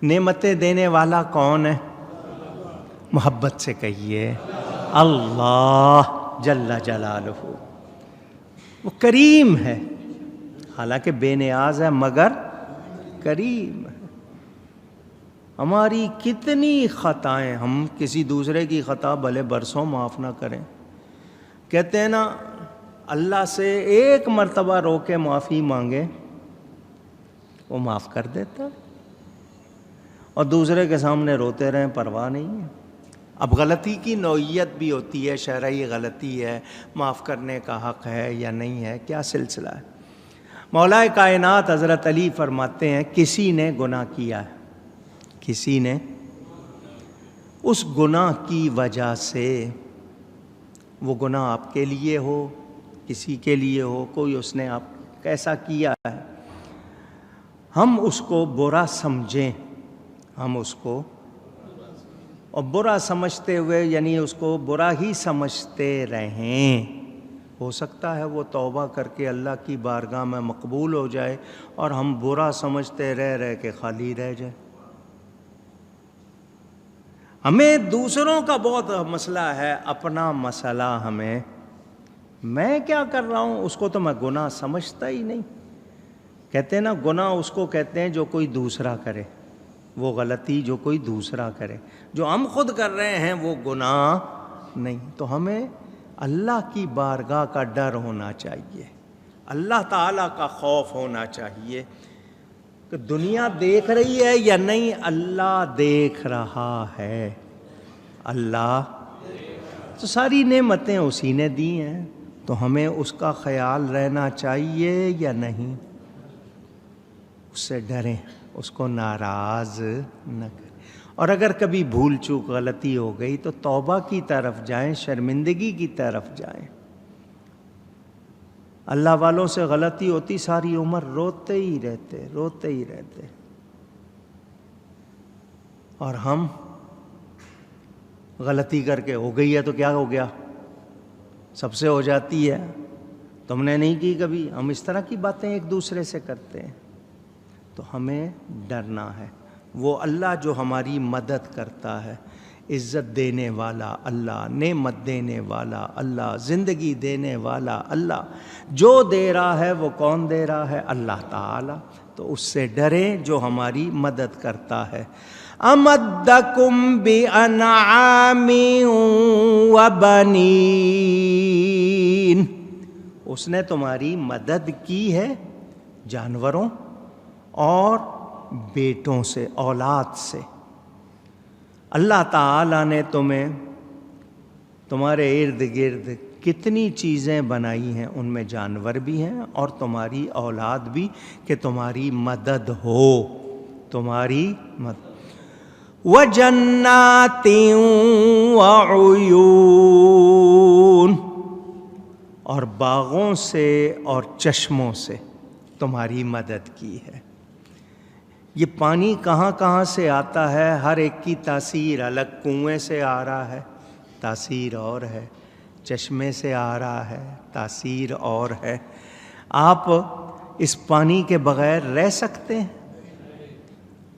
نعمتیں دینے والا کون ہے؟ محبت سے کہیے اللہ جل جلالہ۔ وہ کریم ہے، حالانکہ بے نیاز ہے مگر کریم ہے۔ ہماری کتنی خطائیں، ہم کسی دوسرے کی خطا بھلے برسوں معاف نہ کریں، کہتے ہیں نا اللہ سے ایک مرتبہ رو کے معافی مانگے وہ معاف کر دیتا، اور دوسرے کے سامنے روتے رہیں پرواہ نہیں ہے۔ اب غلطی کی نوعیت بھی ہوتی ہے، شرعی غلطی ہے، معاف کرنے کا حق ہے یا نہیں ہے، کیا سلسلہ ہے؟ مولا کائنات حضرت علی فرماتے ہیں کسی نے گناہ کیا ہے، کسی نے، اس گناہ کی وجہ سے، وہ گناہ آپ کے لیے ہو کسی کے لیے ہو، کوئی اس نے آپ کیسا کیا ہے، ہم اس کو برا سمجھیں، ہم اس کو اور برا سمجھتے ہوئے یعنی اس کو برا ہی سمجھتے رہیں، ہو سکتا ہے وہ توبہ کر کے اللہ کی بارگاہ میں مقبول ہو جائے اور ہم برا سمجھتے رہ کے خالی رہ جائیں۔ ہمیں دوسروں کا بہت مسئلہ ہے، اپنا مسئلہ ہمیں، میں کیا کر رہا ہوں اس کو تو میں گناہ سمجھتا ہی نہیں۔ کہتے ہیں نا گناہ اس کو کہتے ہیں جو کوئی دوسرا کرے، وہ غلطی جو کوئی دوسرا کرے، جو ہم خود کر رہے ہیں وہ گناہ نہیں۔ تو ہمیں اللہ کی بارگاہ کا ڈر ہونا چاہیے، اللہ تعالیٰ کا خوف ہونا چاہیے کہ دنیا دیکھ رہی ہے یا نہیں، اللہ دیکھ رہا ہے، اللہ تو ساری نعمتیں اسی نے دی ہیں، تو ہمیں اس کا خیال رہنا چاہیے یا نہیں؟ اس سے ڈریں، اس کو ناراض نہ کریں، اور اگر کبھی بھول چوک غلطی ہو گئی تو توبہ کی طرف جائیں، شرمندگی کی طرف جائیں۔ اللہ والوں سے غلطی ہوتی ساری عمر روتے ہی رہتے، اور ہم غلطی کر کے ہو گئی ہے تو کیا ہو گیا، سب سے ہو جاتی ہے، تم نے نہیں کی کبھی، ہم اس طرح کی باتیں ایک دوسرے سے کرتے ہیں۔ تو ہمیں ڈرنا ہے، وہ اللہ جو ہماری مدد کرتا ہے، عزت دینے والا اللہ، نعمت دینے والا اللہ، زندگی دینے والا اللہ، جو دے رہا ہے وہ کون دے رہا ہے؟ اللہ تعالی۔ تو اس سے ڈریں جو ہماری مدد کرتا ہے۔ امدکم بانعام وبنین، اس نے تمہاری مدد کی ہے جانوروں اور بیٹوں سے، اولاد سے۔ اللہ تعالیٰ نے تمہیں، تمہارے ارد گرد کتنی چیزیں بنائی ہیں، ان میں جانور بھی ہیں اور تمہاری اولاد بھی، کہ تمہاری مدد ہو، تمہاری مدد۔ وَجَنَّاتٍ وَعُيُونٍ، اور باغوں سے اور چشموں سے تمہاری مدد کی ہے۔ یہ پانی کہاں کہاں سے آتا ہے، ہر ایک کی تاثیر الگ، کنویں سے آ رہا ہے تاثیر اور ہے، چشمے سے آ رہا ہے تاثیر اور ہے۔ آپ اس پانی کے بغیر رہ سکتے ہیں؟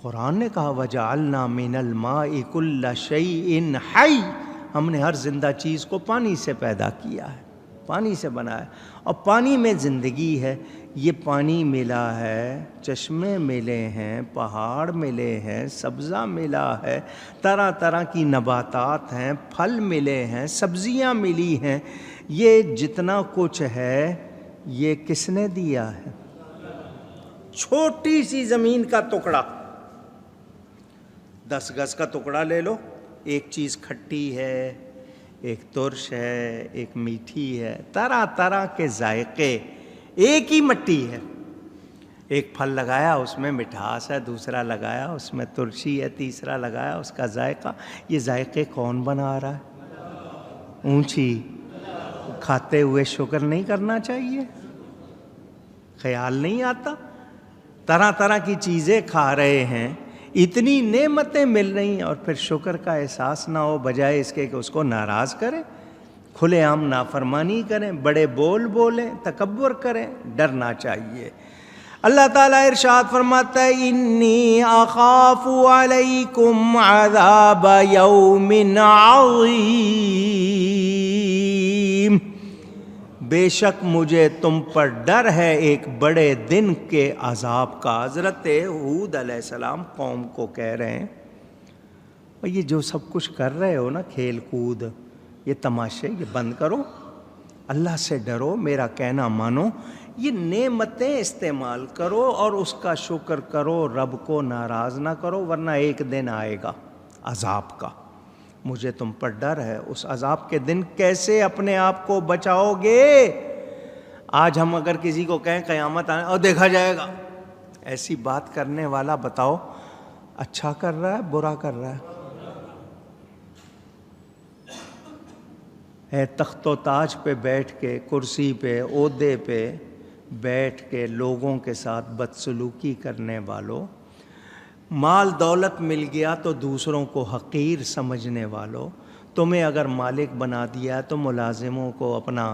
قرآن نے کہا وَجَعَلْنَا مِنَ الْمَاءِ كُلَّ شَيْءٍ حَيٍّ، ہم نے ہر زندہ چیز کو پانی سے پیدا کیا ہے، پانی سے بنایا، اور پانی میں زندگی ہے۔ یہ پانی ملا ہے، چشمے ملے ہیں، پہاڑ ملے ہیں، سبزہ ملا ہے، طرح طرح کی نباتات ہیں، پھل ملے ہیں، سبزیاں ملی ہیں۔ یہ جتنا کچھ ہے یہ کس نے دیا ہے؟ چھوٹی سی زمین کا ٹکڑا، 10 گز کا ٹکڑا لے لو، ایک چیز کھٹی ہے، ایک ترش ہے، ایک میٹھی ہے، طرح طرح کے ذائقے، ایک ہی مٹی ہے، ایک پھل لگایا اس میں مٹھاس ہے، دوسرا لگایا اس میں ترشی ہے، تیسرا لگایا اس کا ذائقہ۔ یہ ذائقے کون بنا رہا ہے؟ اونچی، کھاتے ہوئے شکر نہیں کرنا چاہیے؟ خیال نہیں آتا؟ طرح طرح کی چیزیں کھا رہے ہیں، اتنی نعمتیں مل رہی ہیں، اور پھر شکر کا احساس نہ ہو، بجائے اس کے کہ اس کو ناراض کریں، کھلے عام نافرمانی کریں، بڑے بول بولیں، تکبر کریں۔ ڈرنا چاہیے۔ اللہ تعالیٰ ارشاد فرماتا ہے انی اخاف علیکم عذاب یوم عظیم، بے شک مجھے تم پر ڈر ہے ایک بڑے دن کے عذاب کا۔ حضرت ہود علیہ السلام قوم کو کہہ رہے ہیں بھئی یہ جو سب کچھ کر رہے ہو نا، کھیل کود، یہ تماشے، یہ بند کرو، اللہ سے ڈرو، میرا کہنا مانو، یہ نعمتیں استعمال کرو اور اس کا شکر کرو، رب کو ناراض نہ کرو، ورنہ ایک دن آئے گا عذاب کا، مجھے تم پر ڈر ہے۔ اس عذاب کے دن کیسے اپنے آپ کو بچاؤ گے؟ آج ہم اگر کسی کو کہیں قیامت آنے اور دیکھا جائے گا، ایسی بات کرنے والا بتاؤ اچھا کر رہا ہے برا کر رہا ہے؟ اے تخت و تاج پہ بیٹھ کے، کرسی پہ، عہدے پہ بیٹھ کے لوگوں کے ساتھ بدسلوکی کرنے والوں، مال دولت مل گیا تو دوسروں کو حقیر سمجھنے والوں، تمہیں اگر مالک بنا دیا تو ملازموں کو اپنا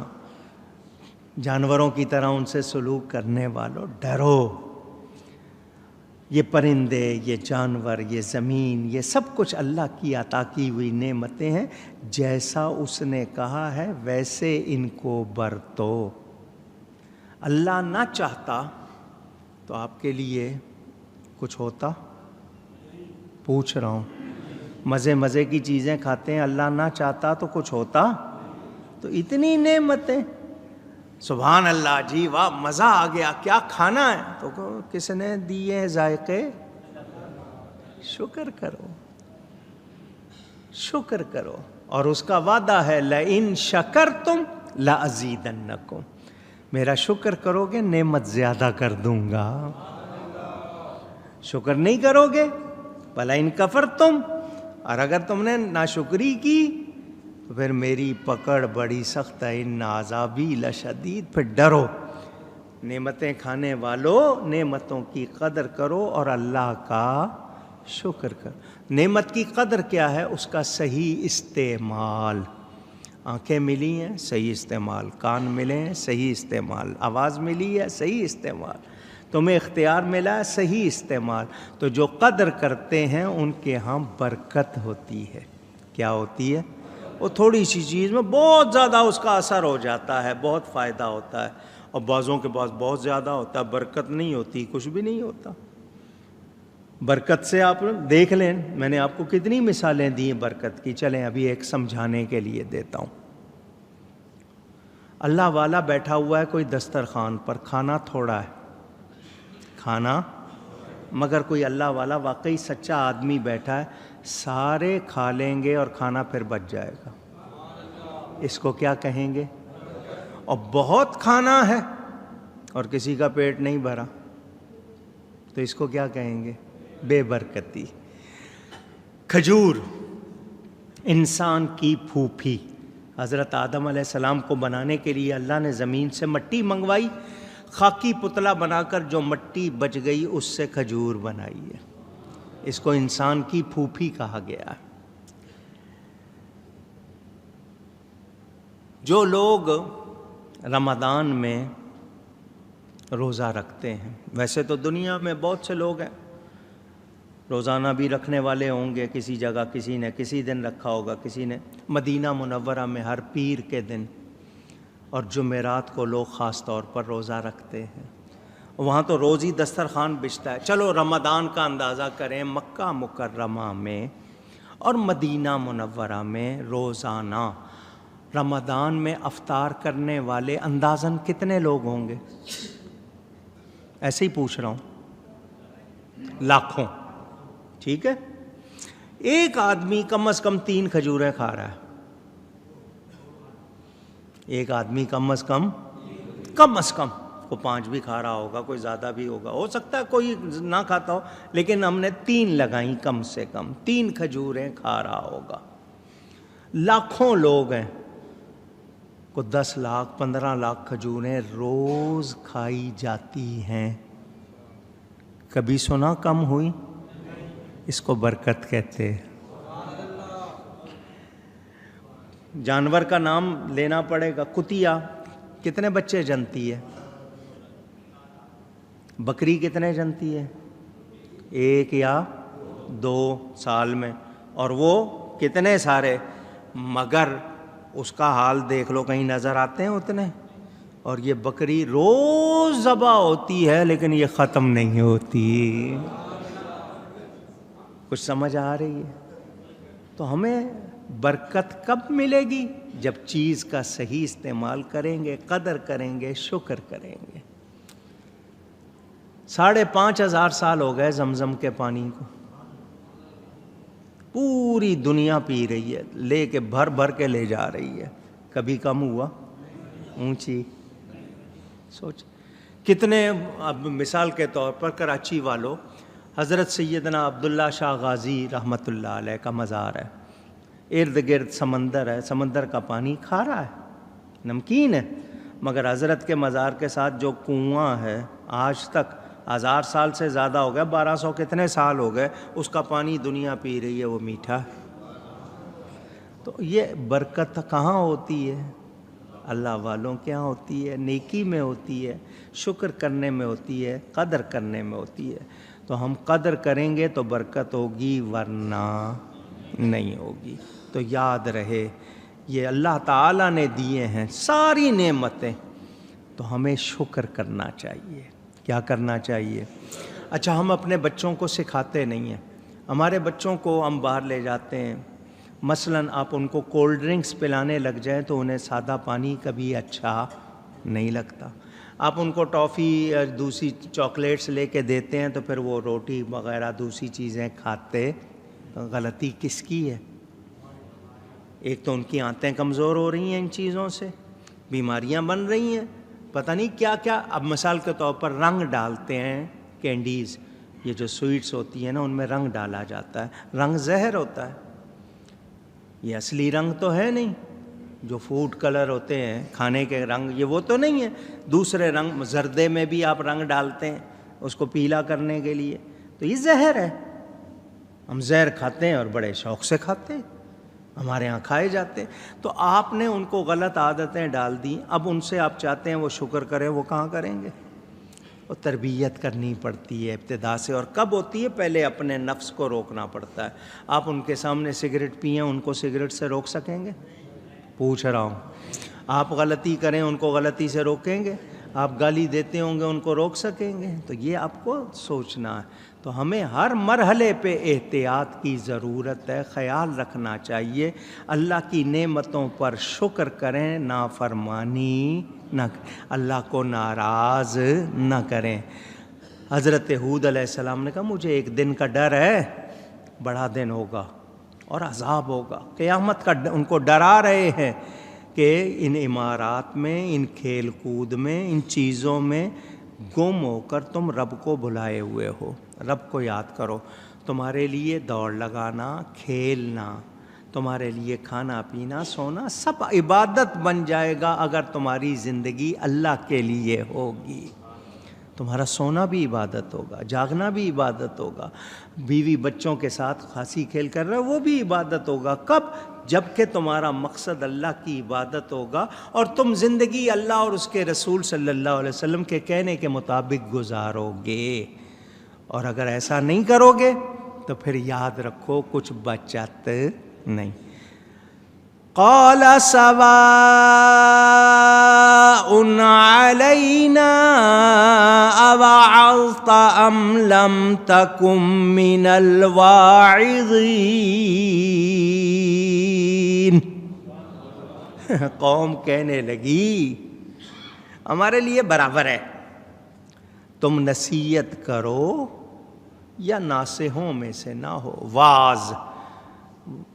جانوروں کی طرح ان سے سلوک کرنے والوں، ڈرو۔ یہ پرندے، یہ جانور، یہ زمین، یہ سب کچھ اللہ کی عطا کی ہوئی نعمتیں ہیں، جیسا اس نے کہا ہے ویسے ان کو برتو۔ اللہ نہ چاہتا تو آپ کے لیے کچھ ہوتا؟ پوچھ رہا ہوں، مزے کی چیزیں کھاتے ہیں، اللہ نہ چاہتا تو کچھ ہوتا؟ تو اتنی نعمتیں، سبحان اللہ، جی واہ مزہ آ گیا، کیا کھانا ہے؟ تو کس نے دیے ذائقے؟ شکر کرو، شکر کرو، اور اس کا وعدہ ہے لَإِن شَكَرْتُمْ لَأَزِيدَنَّكُمْ، میرا شکر کرو گے نعمت زیادہ کر دوں گا، شکر نہیں کرو گے وَلَئِن كَفَرْتُمْ، اور اگر تم نے ناشکری کی تو پھر میری پکڑ بڑی سخت ہے، ان عذابی لشدید، پھر ڈرو۔ نعمتیں کھانے والوں نعمتوں کی قدر کرو اور اللہ کا شکر کرو۔ نعمت کی قدر کیا ہے؟ اس کا صحیح استعمال۔ آنکھیں ملی ہیں، صحیح استعمال، کان ملے ہیں، صحیح استعمال، آواز ملی ہے، صحیح استعمال، تمہیں اختیار ملا ہے، صحیح استعمال۔ تو جو قدر کرتے ہیں ان کے ہاں برکت ہوتی ہے۔ کیا ہوتی ہے؟ وہ تھوڑی سی چیز میں بہت زیادہ اس کا اثر ہو جاتا ہے، بہت فائدہ ہوتا ہے، اور بعضوں کے پاس بہت زیادہ ہوتا ہے، برکت نہیں ہوتی، کچھ بھی نہیں ہوتا۔ برکت سے آپ دیکھ لیں، میں نے آپ کو کتنی مثالیں دی ہیں برکت کی، چلیں ابھی ایک سمجھانے کے لیے دیتا ہوں۔ اللہ والا بیٹھا ہوا ہے کوئی دسترخوان پر، کھانا تھوڑا ہے، کھانا، مگر کوئی اللہ والا واقعی سچا آدمی بیٹھا ہے، سارے کھا لیں گے اور کھانا پھر بچ جائے گا، اس کو کیا کہیں گے؟ اور بہت کھانا ہے اور کسی کا پیٹ نہیں بھرا تو اس کو کیا کہیں گے؟ بے برکتی۔ کھجور انسان کی پھوپھی، حضرت آدم علیہ السلام کو بنانے کے لیے اللہ نے زمین سے مٹی منگوائی، خاکی پتلا بنا کر جو مٹی بچ گئی اس سے کھجور بنائی ہے، اس کو انسان کی پھوپھی کہا گیا ہے۔ جو لوگ رمضان میں روزہ رکھتے ہیں، ویسے تو دنیا میں بہت سے لوگ ہیں روزانہ بھی رکھنے والے ہوں گے، کسی جگہ کسی نے کسی دن رکھا ہوگا، کسی نے مدینہ منورہ میں ہر پیر کے دن اور جمعرات کو لوگ خاص طور پر روزہ رکھتے ہیں، وہاں تو روز ہی دسترخوان بچتا ہے۔ چلو رمضان کا اندازہ کریں، مکہ مکرمہ میں اور مدینہ منورہ میں روزانہ رمضان میں افطار کرنے والے اندازاً کتنے لوگ ہوں گے؟ ایسے ہی پوچھ رہا ہوں، لاکھوں، ٹھیک ہے؟ ایک آدمی کم از کم 3 کھجوریں کھا رہا ہے، ایک آدمی کم از کم کوئی 5 بھی کھا رہا ہوگا، کوئی زیادہ بھی ہوگا، ہو سکتا ہے کوئی نہ کھاتا ہو، لیکن ہم نے 3 لگائیں، کم سے کم 3 کھجوریں کھا رہا ہوگا۔ لاکھوں لوگ ہیں، کو 10 لاکھ 15 لاکھ کھجوریں روز کھائی جاتی ہیں، کبھی سنا کم ہوئی؟ اس کو برکت کہتے ہیں۔ جانور کا نام لینا پڑے گا، کتیا کتنے بچے جنتی ہے؟ بکری کتنے جنتی ہے؟ 1 یا 2 سال میں، اور وہ کتنے سارے، مگر اس کا حال دیکھ لو، کہیں نظر آتے ہیں اتنے؟ اور یہ بکری روز ذبح ہوتی ہے لیکن یہ ختم نہیں ہوتی. کچھ سمجھ آ رہی ہے؟ تو ہمیں برکت کب ملے گی؟ جب چیز کا صحیح استعمال کریں گے، قدر کریں گے، شکر کریں گے. 5,500 سال ہو گئے زمزم کے پانی کو، پوری دنیا پی رہی ہے، لے کے بھر بھر کے لے جا رہی ہے. کبھی کم ہوا؟ اونچی. سوچ کتنے. اب مثال کے طور پر کراچی والوں، حضرت سیدنا عبداللہ شاہ غازی رحمۃ اللہ علیہ کا مزار ہے، ارد گرد سمندر ہے، سمندر کا پانی کھارا ہے، نمکین ہے، مگر حضرت کے مزار کے ساتھ جو کنواں ہے آج تک 1000 سال سے زیادہ ہو گئے، 1200 کتنے سال ہو گئے، اس کا پانی دنیا پی رہی ہے، وہ میٹھا ہے. تو یہ برکت کہاں ہوتی ہے؟ اللہ والوں کے یہاں ہوتی ہے، نیکی میں ہوتی ہے، شکر کرنے میں ہوتی ہے، قدر کرنے میں ہوتی ہے. تو ہم قدر کریں گے تو برکت ہوگی، ورنہ نہیں ہوگی. تو یاد رہے یہ اللہ تعالیٰ نے دیے ہیں ساری نعمتیں، تو ہمیں شکر کرنا چاہیے. کیا کرنا چاہیے؟ اچھا، ہم اپنے بچوں کو سکھاتے نہیں ہیں. ہمارے بچوں کو ہم باہر لے جاتے ہیں، مثلاً آپ ان کو کولڈ ڈرنکس پلانے لگ جائیں تو انہیں سادہ پانی کبھی اچھا نہیں لگتا. آپ ان کو ٹافی یا دوسری چاکلیٹس لے کے دیتے ہیں تو پھر وہ روٹی وغیرہ دوسری چیزیں کھاتے. غلطی کس کی ہے؟ ایک تو ان کی آنتیں کمزور ہو رہی ہیں ان چیزوں سے، بیماریاں بن رہی ہیں، پتہ نہیں کیا کیا. اب مثال کے طور پر رنگ ڈالتے ہیں کینڈیز، یہ جو سویٹس ہوتی ہیں نا، ان میں رنگ ڈالا جاتا ہے. رنگ زہر ہوتا ہے، یہ اصلی رنگ تو ہے نہیں. جو فوڈ کلر ہوتے ہیں کھانے کے رنگ، یہ وہ تو نہیں ہے. دوسرے رنگ، زردے میں بھی آپ رنگ ڈالتے ہیں اس کو پیلا کرنے کے لیے، تو یہ زہر ہے. ہم زہر کھاتے ہیں اور بڑے شوق سے کھاتے ہیں، ہمارے ہاں کھائے جاتے ہیں. تو آپ نے ان کو غلط عادتیں ڈال دیں، اب ان سے آپ چاہتے ہیں وہ شکر کریں، وہ کہاں کریں گے؟ وہ تربیت کرنی پڑتی ہے ابتدا سے. اور کب ہوتی ہے؟ پہلے اپنے نفس کو روکنا پڑتا ہے. آپ ان کے سامنے سگریٹ پئیں، ان کو سگریٹ سے روک سکیں گے؟ پوچھ رہا ہوں. آپ غلطی کریں، ان کو غلطی سے روکیں گے؟ آپ گالی دیتے ہوں گے، ان کو روک سکیں گے؟ تو یہ آپ کو سوچنا ہے. تو ہمیں ہر مرحلے پہ احتیاط کی ضرورت ہے، خیال رکھنا چاہیے. اللہ کی نعمتوں پر شکر کریں، نافرمانی نہ، اللہ کو ناراض نہ کریں. حضرت ہود علیہ السلام نے کہا مجھے ایک دن کا ڈر ہے، بڑا دن ہوگا اور عذاب ہوگا. قیامت کا ان کو ڈرا رہے ہیں کہ ان عمارات میں، ان کھیل کود میں، ان چیزوں میں گم ہو کر تم رب کو بھلائے ہوئے ہو. رب کو یاد کرو. تمہارے لیے دوڑ لگانا، کھیلنا، تمہارے لیے کھانا پینا، سونا، سب عبادت بن جائے گا اگر تمہاری زندگی اللہ کے لیے ہوگی. تمہارا سونا بھی عبادت ہوگا، جاگنا بھی عبادت ہوگا، بیوی بچوں کے ساتھ ہنسی کھیل کر رہے وہ بھی عبادت ہوگا. کب؟ جب کہ تمہارا مقصد اللہ کی عبادت ہوگا اور تم زندگی اللہ اور اس کے رسول صلی اللہ علیہ وسلم کے کہنے کے مطابق گزارو گے. اور اگر ایسا نہیں کرو گے تو پھر یاد رکھو کچھ بچت نہیں. قال سواء علینا اوعظت ام لم تکن من الواعظین. قوم کہنے لگی ہمارے لیے برابر ہے، تم نصیحت کرو یا ناصحوں میں سے نہ ہو. واعظ،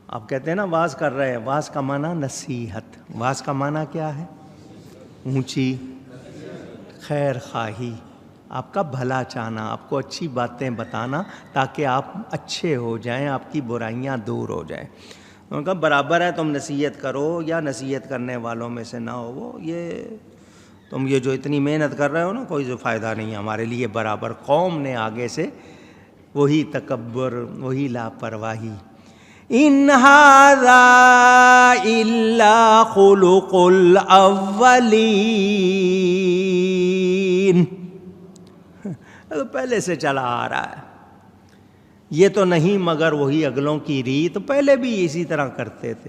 آپ کہتے ہیں نا واعظ کر رہے ہیں، واعظ کا معنی نصیحت. واعظ کا معنی کیا ہے؟ اونچی خیر خواہی، آپ کا بھلا چاہنا، آپ کو اچھی باتیں بتانا تاکہ آپ اچھے ہو جائیں، آپ کی برائیاں دور ہو جائیں. انہوں نے کہا برابر ہے، تم نصیحت کرو یا نصیحت کرنے والوں میں سے نہ ہو. وہ یہ تم یہ جو اتنی محنت کر رہے ہو نا، کوئی جو فائدہ نہیں ہے، ہمارے لیے برابر. قوم نے آگے سے وہی تکبر، وہی لاپرواہی. ان ھذا الا خلق الاولین. تو پہلے سے چلا آ رہا ہے، یہ تو نہیں مگر وہی اگلوں کی ریت، پہلے بھی اسی طرح کرتے تھے۔